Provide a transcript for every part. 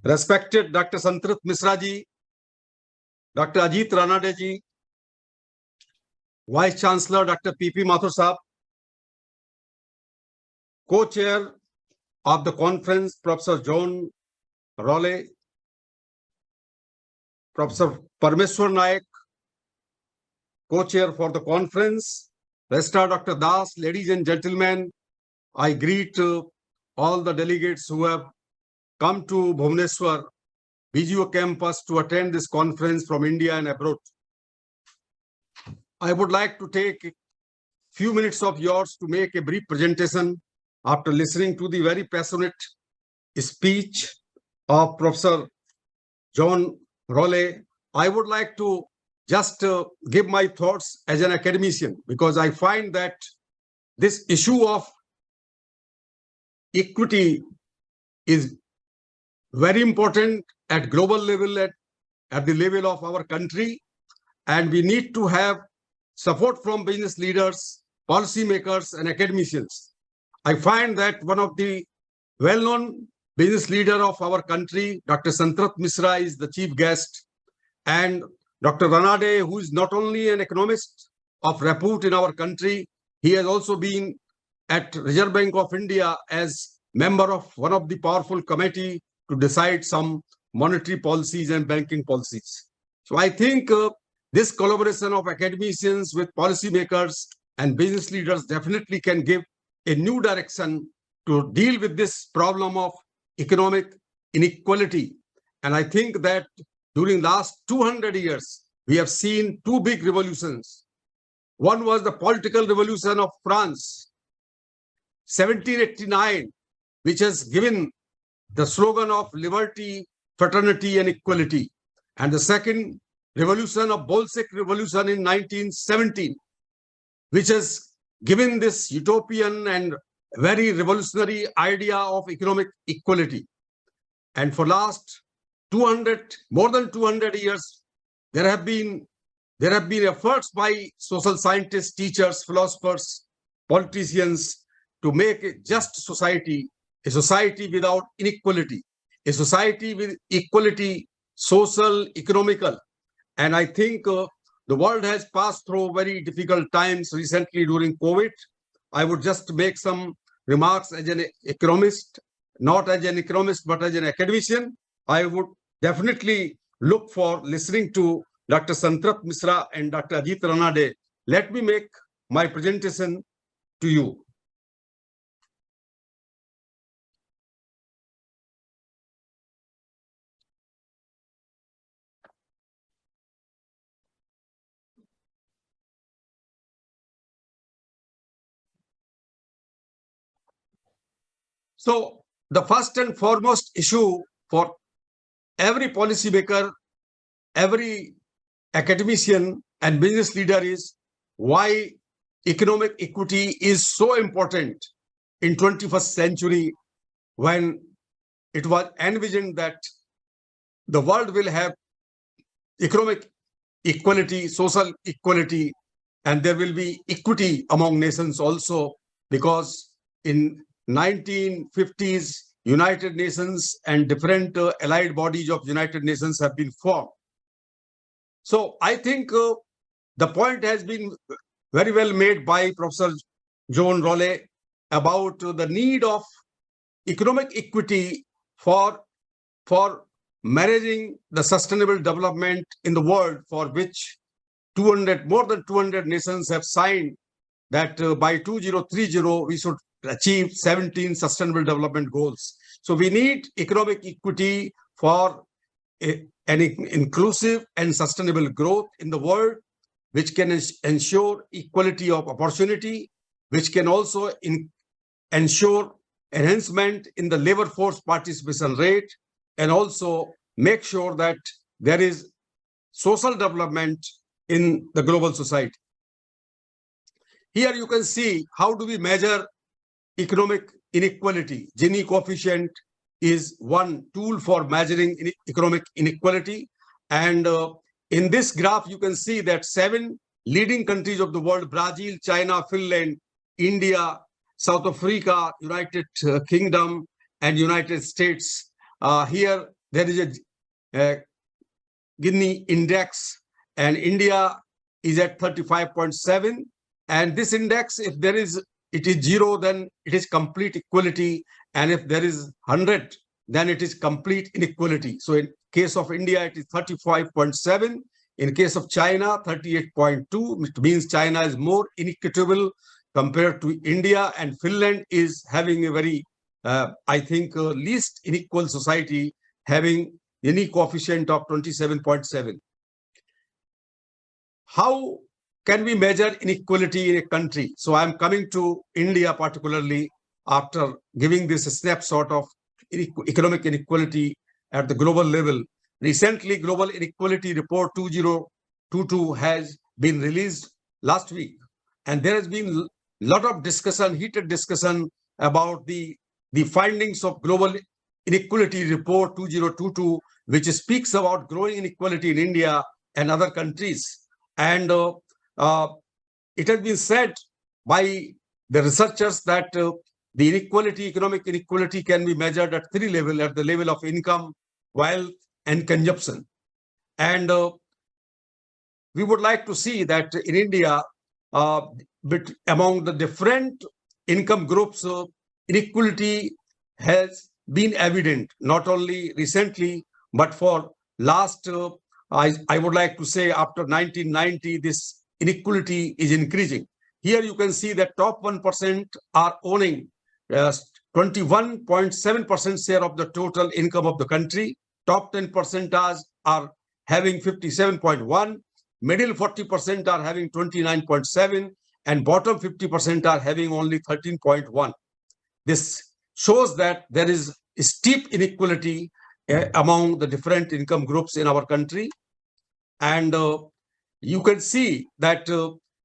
Respected Dr. Santrit Misra ji, Dr. Ajit Ranade ji, Vice Chancellor Dr. P.P. Mathur Saab, Co-Chair of the conference Professor John Rowley, Professor Parmeshwar Naik, Co-Chair for the conference, Registrar Dr. Das, ladies and gentlemen, I greet all the delegates who have come to Bhubaneswar BGO campus to attend this conference from India and abroad. I would like to take a few minutes of yours to make a brief presentation after listening to the very passionate speech of Professor John Rowley. I would like to just give my thoughts as an academician, because I find that this issue of equity is very important at global level, at the level of our country, and we need to have support from business leaders, policymakers, and academicians. I find that one of the well-known business leader of our country, Dr. Santrit Misra, is the chief guest, and Dr. Ranade, who is not only an economist of repute in our country, he has also been at Reserve Bank of India as member of one of the powerful committee to decide some monetary policies and banking policies. So I think this collaboration of academicians with policymakers and business leaders definitely can give a new direction to deal with this problem of economic inequality. And I think that during last 200 years, we have seen two big revolutions. One was the political revolution of France, 1789, which has given the slogan of liberty, fraternity, and equality. And the second revolution of Bolshevik revolution in 1917, which has given this utopian and very revolutionary idea of economic equality. And for last more than 200 years, there have been efforts by social scientists, teachers, philosophers, politicians to make a just society, a society without inequality, a society with equality, social, economical. And I think the world has passed through very difficult times recently during COVID. I would just make some remarks as an economist, not as an economist, but as an academician. I would definitely look for listening to Dr. Santrit Misra and Dr. Ajit Ranade. Let me make my presentation to you. So the first and foremost issue for every policymaker, every academician and business leader is why economic equity is so important in 21st century, when it was envisioned that the world will have economic equality, social equality, and there will be equity among nations also, because in 1950s, United Nations and different allied bodies of United Nations have been formed. So I think the point has been very well made by Professor John Rowley about the need of economic equity for managing the sustainable development in the world, for which more than 200 nations have signed that by 2030 we should achieve 17 sustainable development goals. So we need economic equity for an inclusive and sustainable growth in the world, which can ensure equality of opportunity, which can also ensure enhancement in the labor force participation rate, and also make sure that there is social development in the global society. Here you can see how do we measure economic inequality. Gini coefficient is one tool for measuring economic inequality. And in this graph, you can see that 7 leading countries of the world, Brazil, China, Finland, India, South Africa, United Kingdom, and United States. Here, there is a Gini index, and India is at 35.7. And this index, if there is, it is 0, then it is complete equality. And if there is 100, then it is complete inequality. So in case of India, it is 35.7. In case of China, 38.2. It means China is more inequitable compared to India, and Finland is having a very, I think, least unequal society, having any coefficient of 27.7. How can we measure inequality in a country? So I'm coming to India particularly after giving this snapshot of economic inequality at the global level. Recently, Global Inequality Report 2022 has been released last week, and there has been a lot of discussion, heated discussion about the findings of Global Inequality Report 2022, which speaks about growing inequality in India and other countries. And it has been said by the researchers that the inequality, economic inequality, can be measured at 3 levels: at the level of income, wealth, and consumption. And we would like to see that in India, among the different income groups, inequality has been evident, not only recently, but for last, I would like to say after 1990, this inequality is increasing. Here you can see that top 1% are owning 21.7% share of the total income of the country. Top 10% are having 57.1, middle 40% are having 29.7, and bottom 50% are having only 13.1. This shows that there is steep inequality among the different income groups in our country. And you can see that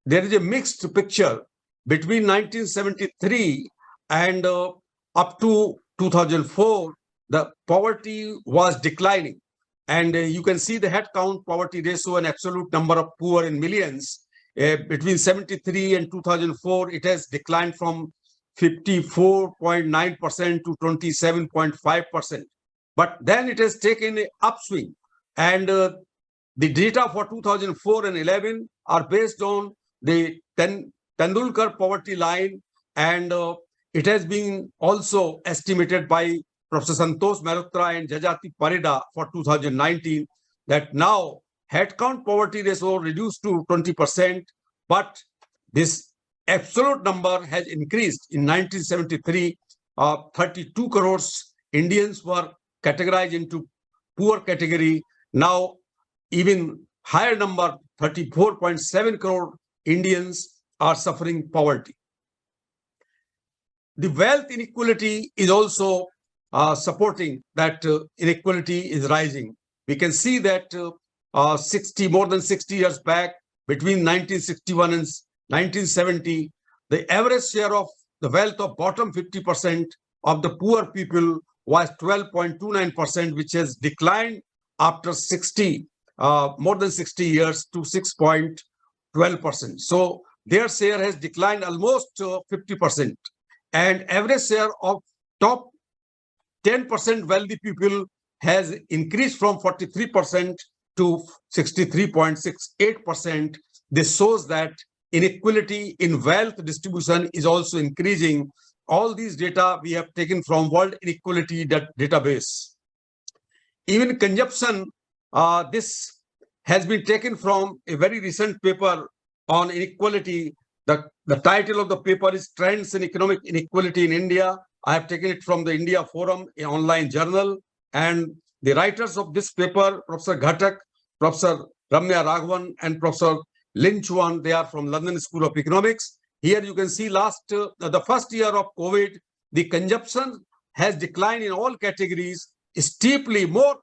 there is a mixed picture between 1973 and up to 2004. The poverty was declining, and you can see the head count poverty ratio and absolute number of poor in millions. Between 73 and 2004, it has declined from 54.9% to 27.5%. But then it has taken an upswing, and the data for 2004 and 11 are based on the Tendulkar poverty line, and it has been also estimated by Professor Santosh Mehrotra and Jajati Parida for 2019 that now headcount poverty ratio reduced to 20%, but this absolute number has increased. In 1973, 32 crores Indians were categorized into poor category. Now, even higher number, 34.7 crore Indians are suffering poverty. The wealth inequality is also supporting that inequality is rising. We can see that more than 60 years back, between 1961 and 1970, the average share of the wealth of bottom 50% of the poor people was 12.29%, which has declined after more than 60 years to 6.12%. So their share has declined almost 50%. And average share of top 10% wealthy people has increased from 43% to 63.68%. This shows that inequality in wealth distribution is also increasing. All these data we have taken from World Inequality Database. Even consumption, this has been taken from a very recent paper on inequality. The title of the paper is Trends in Economic Inequality in India. I have taken it from the India Forum, an online journal. And the writers of this paper, Professor Ghatak, Professor Ramya Raghavan, and Professor Lin Chuan, they are from London School of Economics. Here you can see the first year of COVID, the consumption has declined in all categories. Steeply more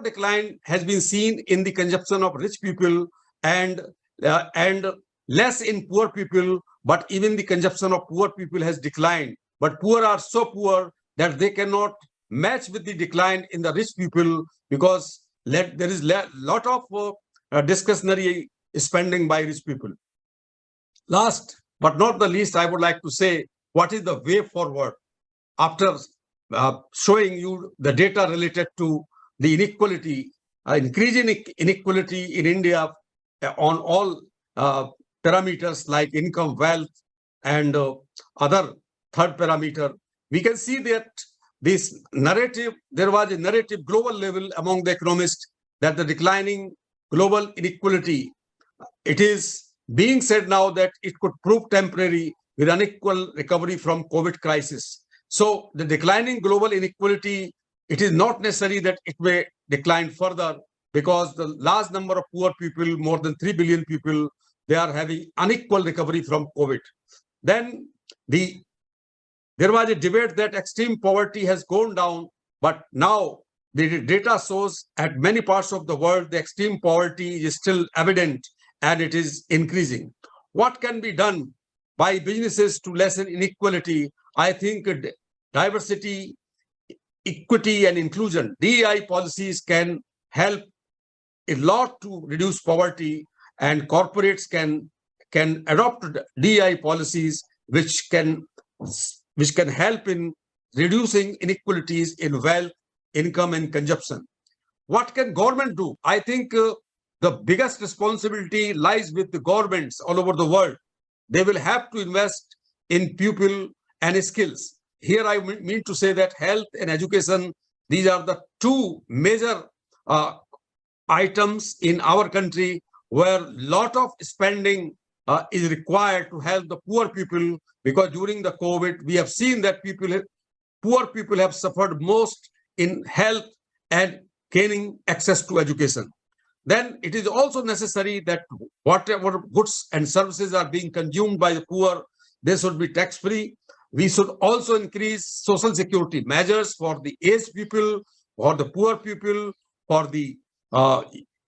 decline has been seen in the consumption of rich people and less in poor people, but even the consumption of poor people has declined. But poor are so poor that they cannot match with the decline in the rich people because there is a lot of discretionary spending by rich people. Last but not the least, I would like to say what is the way forward. After showing you the data related to the inequality, increasing inequality in India on all parameters like income, wealth, and other third parameter, we can see that this narrative, there was a narrative global level among the economists that the declining global inequality, it is being said now that it could prove temporary with unequal recovery from COVID crisis. So the declining global inequality, it is not necessary that it may decline further, because the large number of poor people, more than 3 billion people, they are having unequal recovery from COVID. Then there was a debate that extreme poverty has gone down, but now the data shows at many parts of the world, the extreme poverty is still evident and it is increasing. What can be done by businesses to lessen inequality? I think diversity, equity, and inclusion, DEI policies can help a lot to reduce poverty, and corporates can adopt DEI policies which can help in reducing inequalities in wealth, income, and consumption. What can government do? I think the biggest responsibility lies with the governments all over the world. They will have to invest in people and skills. Here I mean to say that health and education, these are the two major items in our country where a lot of spending is required to help the poor people, because during the COVID, we have seen that poor people have suffered most in health and gaining access to education. Then it is also necessary that whatever goods and services are being consumed by the poor, they should be tax-free. We should also increase social security measures for the aged people, for the poor people, for the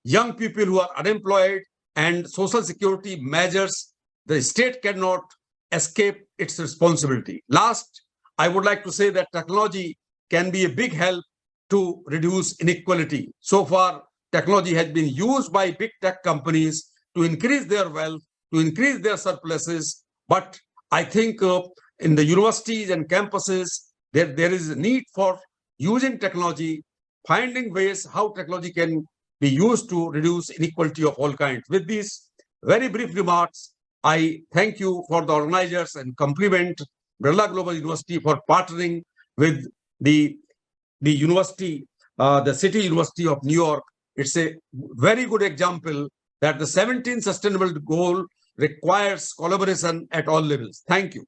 young people who are unemployed, and social security measures. The state cannot escape its responsibility. Last, I would like to say that technology can be a big help to reduce inequality. So far, technology has been used by big tech companies to increase their wealth, to increase their surpluses. But I think in the universities and campuses, there is a need for using technology, finding ways how technology can be used to reduce inequality of all kinds. With these very brief remarks, I thank you for the organizers and compliment Birla Global University for partnering with the university, the City University of New York. It's a very good example that the 17th Sustainable Goal requires collaboration at all levels. Thank you.